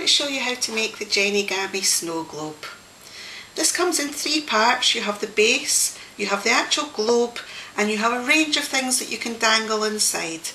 to show you how to make the Jenigami SnowGlobe. This comes in 3 parts. You have the base, you have the actual globe, and you have a range of things that you can dangle inside.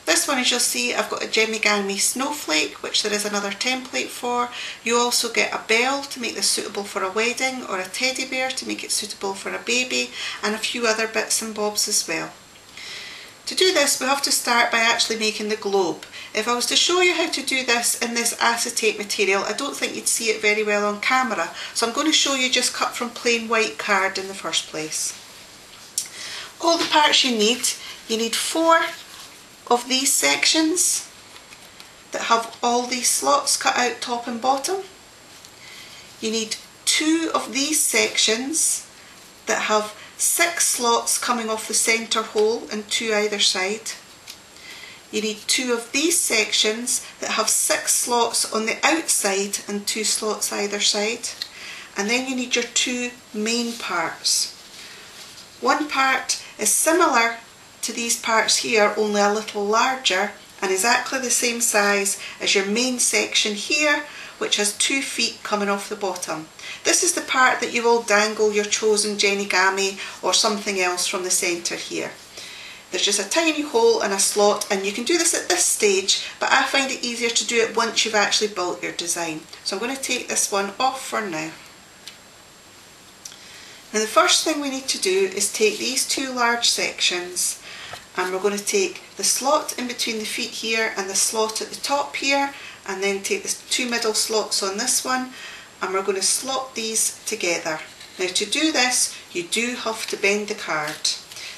This one, as you'll see, I've got a Jenigami snowflake, which there is another template for. You also get a bell to make this suitable for a wedding, or a teddy bear to make it suitable for a baby, and a few other bits and bobs as well. To do this, we have to start by actually making the globe. If I was to show you how to do this in this acetate material, I don't think you'd see it very well on camera, so I'm going to show you just cut from plain white card in the first place. All the parts you need 4 of these sections that have all these slots cut out top and bottom. You need 2 of these sections that have 6 slots coming off the centre hole and 2 either side. You need 2 of these sections that have 6 slots on the outside and 2 slots either side. And then you need your 2 main parts. One part is similar to these parts here, only a little larger, and exactly the same size as your main section here, which has 2 feet coming off the bottom. This is the part that you will dangle your chosen Jenigami or something else from the centre here. There's just a tiny hole and a slot, and you can do this at this stage, but I find it easier to do it once you've actually built your design. So I'm going to take this one off for now. Now the first thing we need to do is take these 2 large sections, and we're going to take the slot in between the feet here and the slot at the top here, and then take the 2 middle slots on this one, and we're going to slot these together. Now to do this, you do have to bend the card.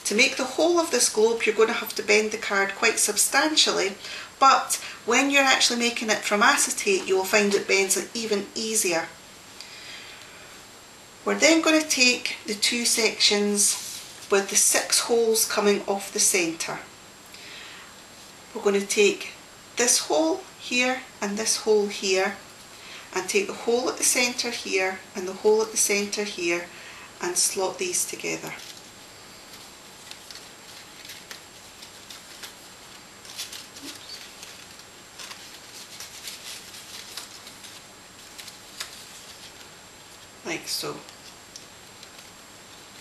To make the whole of this globe, you're going to have to bend the card quite substantially, but when you're actually making it from acetate, you will find it bends it even easier. We're then going to take the 2 sections with the 6 holes coming off the centre. We're going to take this hole here and this hole here, and take the hole at the centre here and the hole at the centre here, and slot these together. Like so.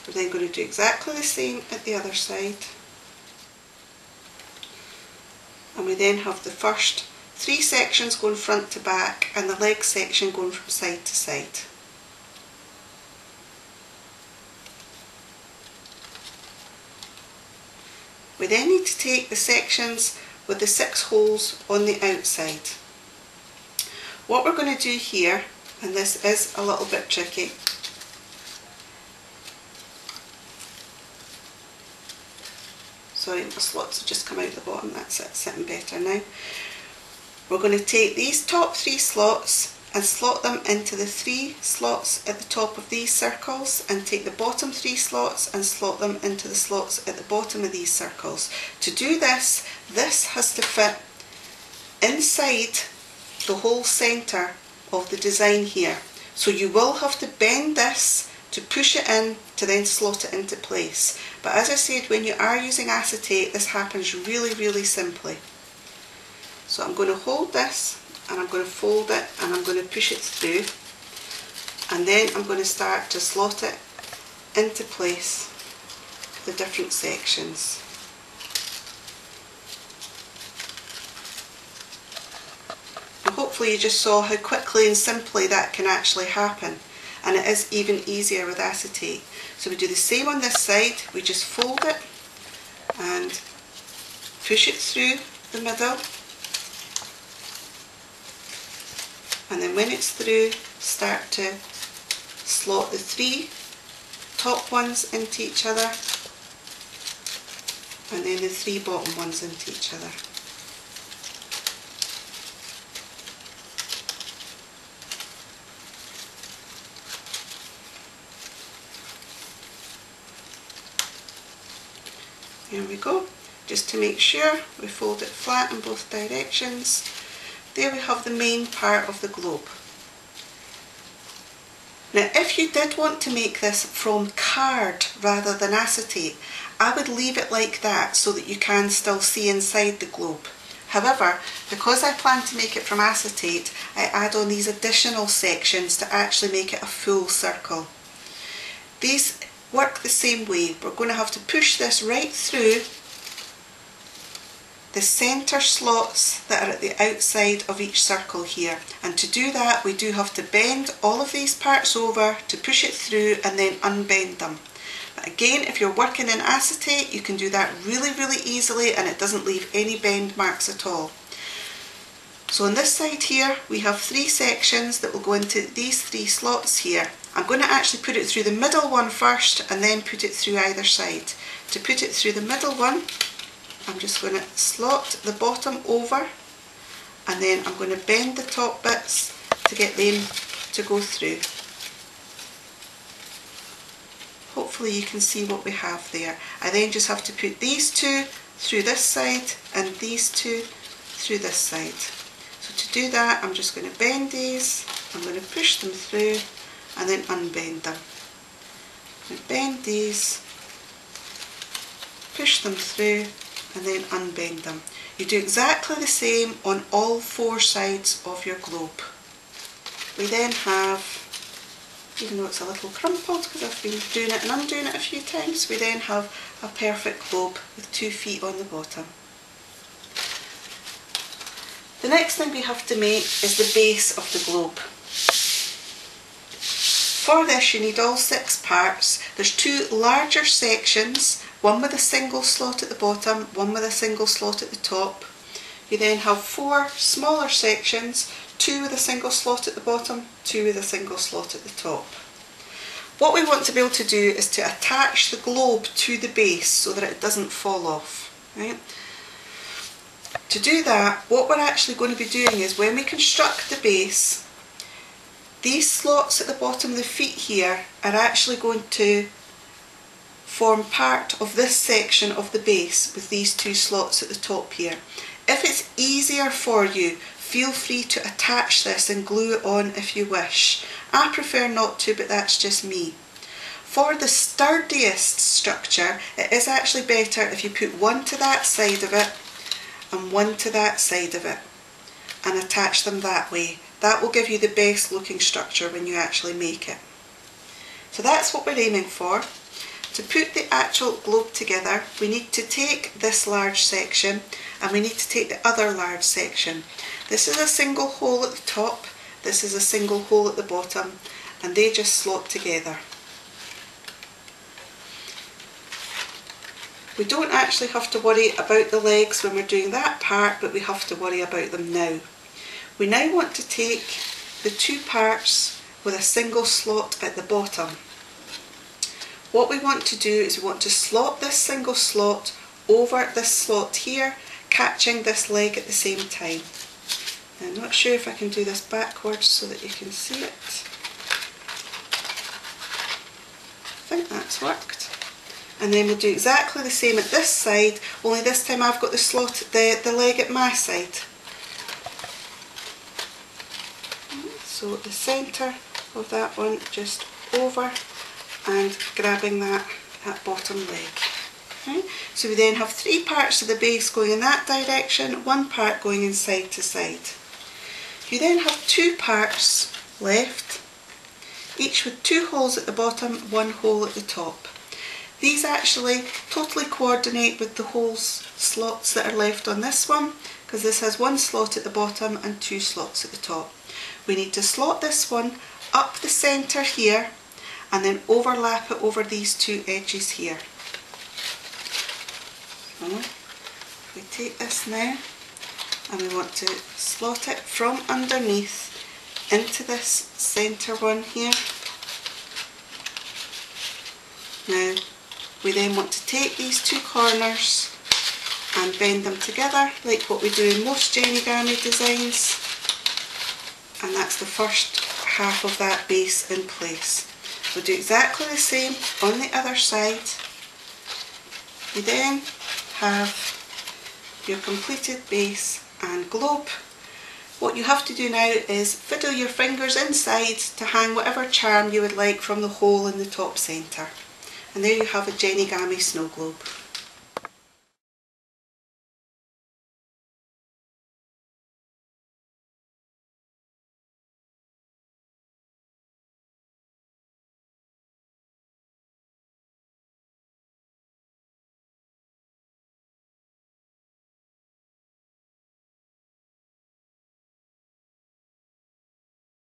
We're then going to do exactly the same at the other side. And we then have the first 3 sections going front to back and the leg section going from side to side. We then need to take the sections with the 6 holes on the outside. What we're going to do here, and this is a little bit tricky, sorry, my slots have just come out the bottom, that's it, sitting better now. We're going to take these top 3 slots and slot them into the 3 slots at the top of these circles, and take the bottom 3 slots and slot them into the slots at the bottom of these circles. To do this, this has to fit inside the whole centre of the design here. So you will have to bend this to push it in to then slot it into place. But as I said, when you are using acetate, this happens really simply. So I'm going to hold this and I'm going to fold it and I'm going to push it through, and then I'm going to start to slot it into place, the different sections. And hopefully you just saw how quickly and simply that can actually happen, and it is even easier with acetate. So we do the same on this side, we just fold it and push it through the middle, and then when it's through, start to slot the 3 top ones into each other, and then the 3 bottom ones into each other. Here we go. Just to make sure, we fold it flat in both directions. There we have the main part of the globe. Now if you did want to make this from card rather than acetate, I would leave it like that so that you can still see inside the globe. However, because I plan to make it from acetate, I add on these additional sections to actually make it a full circle. These work the same way. We're going to have to push this right through the centre slots that are at the outside of each circle here, and to do that we do have to bend all of these parts over to push it through and then unbend them. But again, if you're working in acetate, you can do that really easily and it doesn't leave any bend marks at all. So on this side here we have 3 sections that will go into these 3 slots here. I'm going to actually put it through the middle one first and then put it through either side. To put it through the middle one, I'm just going to slot the bottom over and then I'm going to bend the top bits to get them to go through. Hopefully you can see what we have there. I then just have to put these 2 through this side and these 2 through this side. So to do that, I'm just going to bend these, I'm going to push them through and then unbend them. I'm going to bend these, push them through and then unbend them. You do exactly the same on all 4 sides of your globe. We then have, even though it's a little crumpled because I've been doing it and undoing it a few times, we then have a perfect globe with 2 feet on the bottom. The next thing we have to make is the base of the globe. For this you need all 6 parts. There's 2 larger sections, one with a single slot at the bottom, one with a single slot at the top. You then have 4 smaller sections, 2 with a single slot at the bottom, 2 with a single slot at the top. What we want to be able to do is to attach the globe to the base so that it doesn't fall off. Right? To do that, what we're actually going to be doing is when we construct the base, these slots at the bottom of the feet here are actually going to form part of this section of the base with these 2 slots at the top here. If it's easier for you, feel free to attach this and glue it on if you wish. I prefer not to, but that's just me. For the sturdiest structure, it is actually better if you put one to that side of it and one to that side of it and attach them that way. That will give you the best looking structure when you actually make it. So that's what we're aiming for. To put the actual globe together, we need to take this large section and we need to take the other large section. This is a single hole at the top, this is a single hole at the bottom, and they just slot together. We don't actually have to worry about the legs when we're doing that part, but we have to worry about them now. We now want to take the 2 parts with a single slot at the bottom. What we want to do is we want to slot this single slot over this slot here, catching this leg at the same time. I'm not sure if I can do this backwards so that you can see it. I think that's worked. And then we'll do exactly the same at this side, only this time I've got the slot, the leg at my side. So at the centre of that one, just over and grabbing that bottom leg. Okay. So we then have 3 parts of the base going in that direction, 1 part going in side to side. You then have 2 parts left, each with 2 holes at the bottom, 1 hole at the top. These actually totally coordinate with the holes, slots that are left on this one, because this has 1 slot at the bottom and 2 slots at the top. We need to slot this one up the centre here and then overlap it over these 2 edges here. So we take this now and we want to slot it from underneath into this centre one here. Now we then want to take these 2 corners and bend them together like what we do in most Jenigami designs, and that's the first half of that base in place. We'll do exactly the same on the other side. You then have your completed base and globe. What you have to do now is fiddle your fingers inside to hang whatever charm you would like from the hole in the top centre. And there you have a Jenigami snow globe.